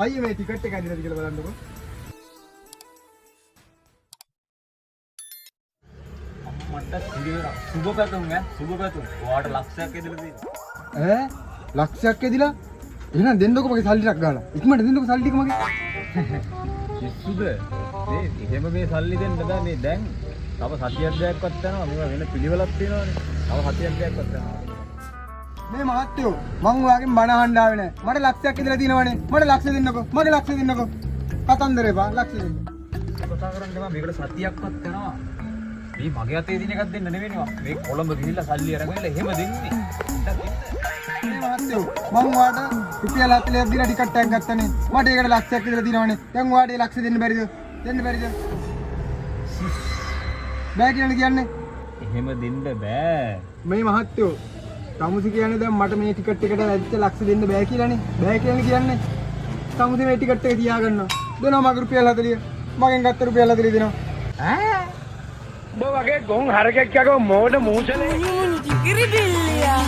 අයියේ මේ ටිකට් එක ඇදිලාද කියලා බලන්නකෝ. මට සුබ පැතුම් ඈ සුබ පැතුම්. ඔයාට ලක්ෂයක් ඇදලා තියෙනවා. ලක්ෂයක් ඇදිලා? එහෙනම් දෙන්නකෝ මගේ සල්ලි ටිකක් ගාලා. ඉක්මනට දෙන්නකෝ සල්ලි ටික මගේ. කිස්සුද? එහෙම මේ සල්ලි දෙන්න බෑ මේ දැන්. තව සතියක් දෙකක්වත් යනවා. මේවා වෙන පිළිවෙලක් තියෙනවානේ. තව සතියක් දෙකක්වත් යනවා. මේ මහත්තයෝ මං ඔයාගෙන් බණ අහන්න ආවේ නෑ. මට ලක්ෂයක් ඇදලා තියෙනවනේ. මට ලක්ෂ දෙන්නකෝ. මගේ ලක්ෂ දෙන්නකෝ. කතන්දරේ බා ලක්ෂ දෙන්න. කතා කරන්නේ මම මේකට සතියක්වත් යනවා. මේ මගේ අතේ දින එකක් දෙන්න නෙවෙයිනවා. මේ කොළඹ ගිහිල්ලා සල්ලි අරගෙන එහෙම දෙන්නේ. මේ මහත්තයෝ මං ඔයාට රුපියල් 40ක් දීලා ටිකට් එකක් ගත්තනේ. මට ඒකට ලක්ෂයක් ඇදලා තියෙනවනේ. දැන් ඔයාට ඒ ලක්ෂ දෙන්න බැරිද? දෙන්න බැරිද? බෑ කියන්නේ. එහෙම දෙන්න බෑ. මේ මහත්තයෝ තමුසි කියන්නේ දැන් මට මේ ටිකට් එකට ඇදිච්ච ලක්ෂ දෙන්න බෑ කියලානේ. බෑ කියන්නේ. තමුසි මේ ටිකට් එක තියාගන්නවා. දෙනවා මගේ රුපියල් 40. මගෙන් ගත්ත රුපියල් 40 දෙනවා. ඔබ වගේ ගොන් හරකෙක් යකෝ මෝඩ මූසලේ. කිරි බිල්ලියා.